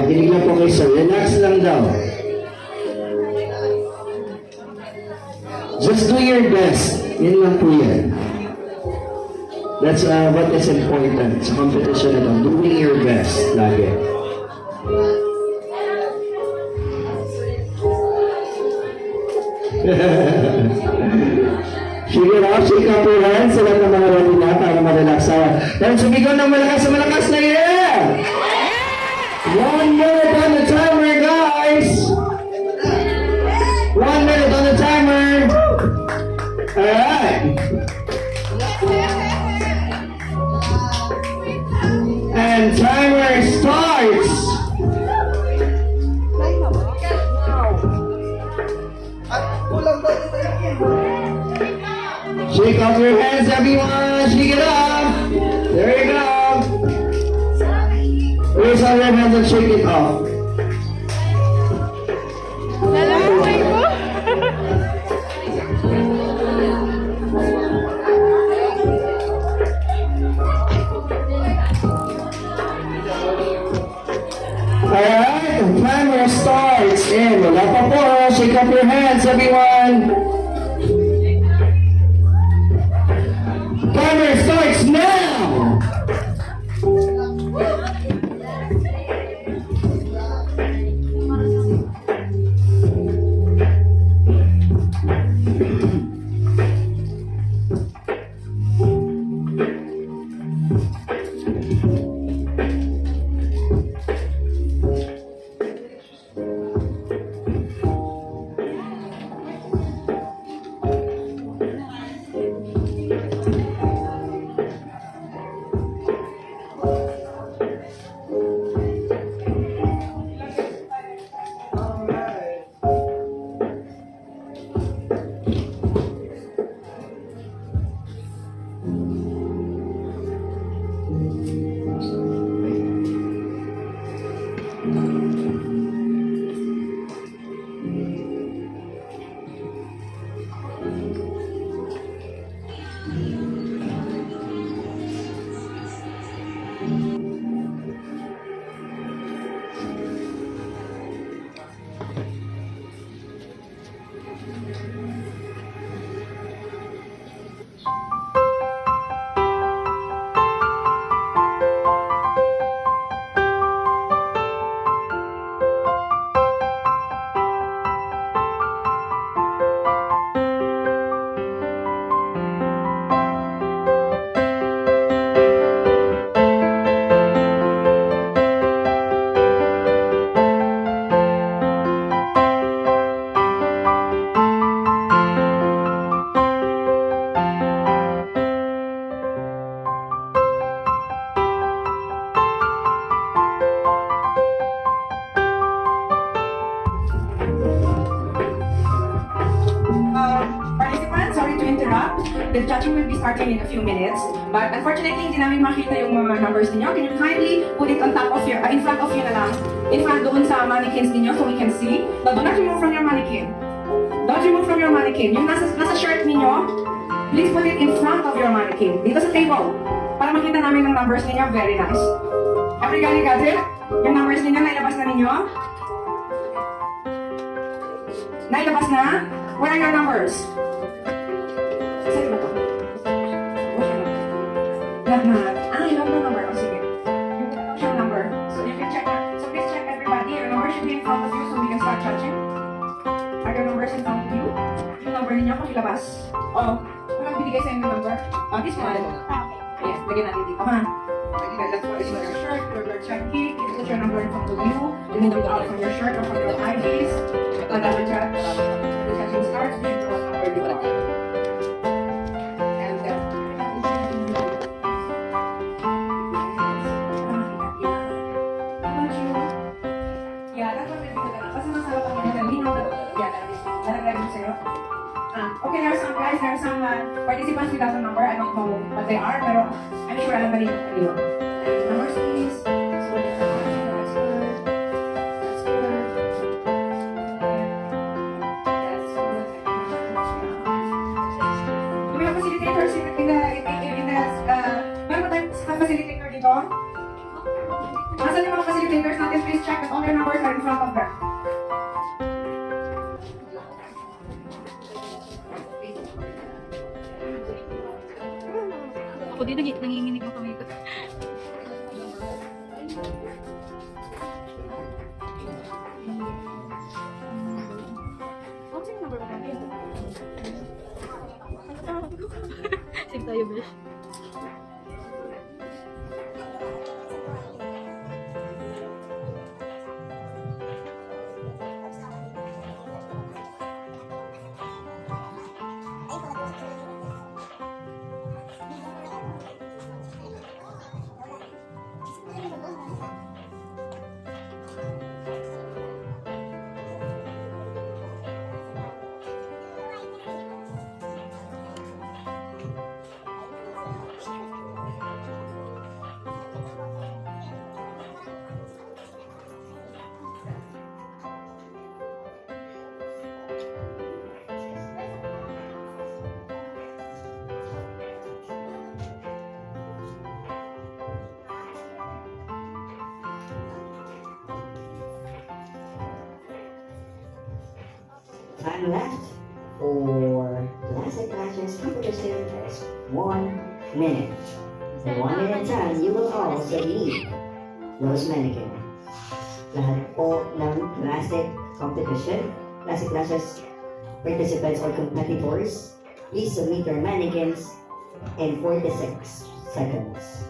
Nakikinig lang po kayo, sir. Relax lang daw. Just do your best. Yan lang po yan. That's what is important sa competition na to. Doing your best. Lagi. Sige na, shake up your hands sa lahat ng mga rally na para ma-relax sa. Then sumigaw ng malakas na yeah! 1 minute on the timer, guys! 1 minute on the timer! Alright! And timer starts! Shake off your hands, everyone! Shake it up! There you go! Raise all your hands and shake it off. Lalaway mo! Alright, the timer starts in. Wala pa po. Shake up your hands, everyone. Timer starts now! Participants, sorry to interrupt. The judging will be starting in a few minutes. But unfortunately, hindi namin makita yung mga numbers ninyo. Can you kindly put it on top of your, in front of you na lang. In front doon sa mannequins ninyo so we can see. But do not remove from your mannequin. Don't remove from your mannequin. Yung nasa shirt ninyo, please put it in front of your mannequin. Dito sa table. Para makita namin ang numbers ninyo. Very nice. Everybody got it? Yung numbers ninyo, nailabas na ninyo? Nailabas na? Where are your numbers? Saan ba ito? Lahat. You have no number. O sige. You have your number. So you can check. So please check everybody. Your number should be in front of you so we can start judging. Are your numbers in front of you? Yung number ninyo, pakilabas. Oh, walang binigay sa inyo number? Oh, this one. Yes, lagyan natin dito, ha? That's what is on your shirt, your check key. You put your number in front of you. You can do it out from your shirt or from your IDs. Another check. The session starts. We should know what number you are. And then, yeah, that's what they do. Basta masarap ang mga linaw na yeah, nalagay mo sa'yo. Okay, there are some guys, there are some participants without a number. I don't know what they are, pero I'm sure alam na rin kayo. Numbers, please. So, that's good. That's good. That's good. Do we have facilitators in the meron ba tayong facilitator dito? Nasaan yung mga facilitators natin? Please check that all din, nanginginig ang kamay ko. Same number ba natin? Same tayo, besh. Time left for classic matches competition is 1 minute. In 1 minute time, you will also need those mannequin. Lahat po ng classic competition, classic classes participants or competitors, please submit your mannequins in 46 seconds.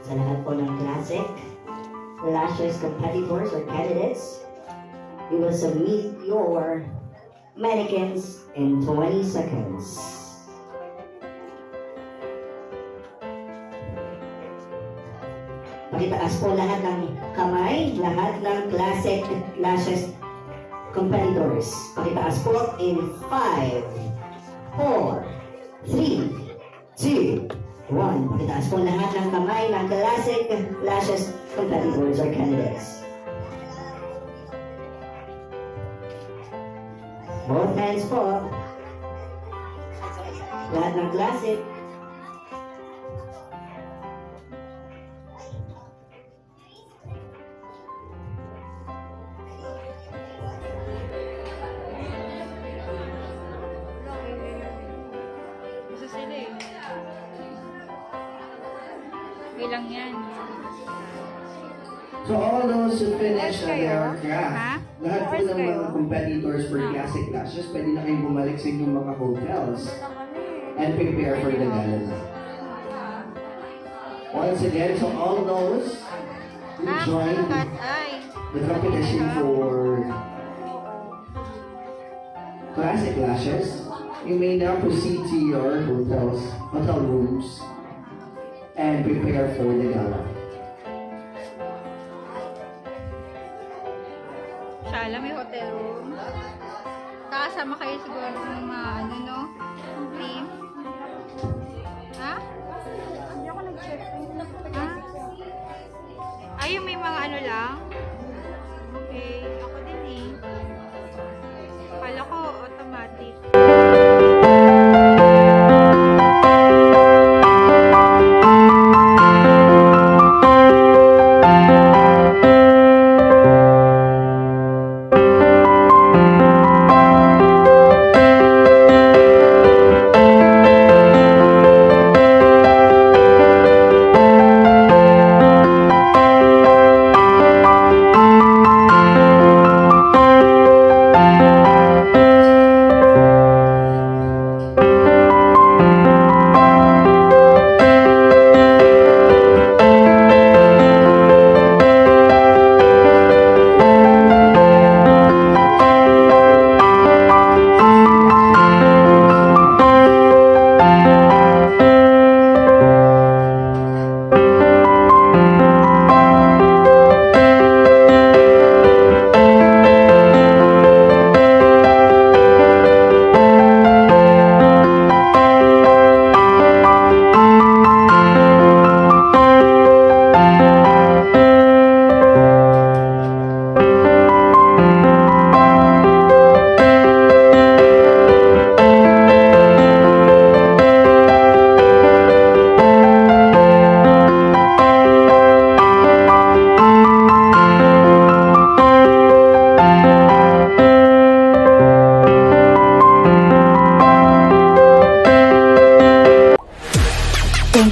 Sa lahat po ng classic lashes competitors or candidates, you will submit your mannequins in 20 seconds. Pakitaas po lahat ng kamay, lahat ng classic lashes competitors. Pakitaas po in 5, 4, 3, 2, 1. Pakitaas po lahat ng kamay ng classic lashes competitors or candidates. Both hands po. Lahat ng classic. Isa sila eh. Okay lang yan. So all those who finish their Ha? craft, lahat po ng mga competitors for classic classes, pwede na kayong bumalik sa inyong mga hotels and prepare for the gala. Once again, so all those who joined Ay. the competition for classic lashes, you may now proceed to your hotel rooms and prepare for the gala. Shala, may hotel room. Kasama kayo siguro ng mga ano, no? Team. Ha? Hindi ako nag-check. Ha? Ay, yung may mga ano lang? Okay, ako din eh. Kala ko automatic.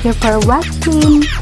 you for watching.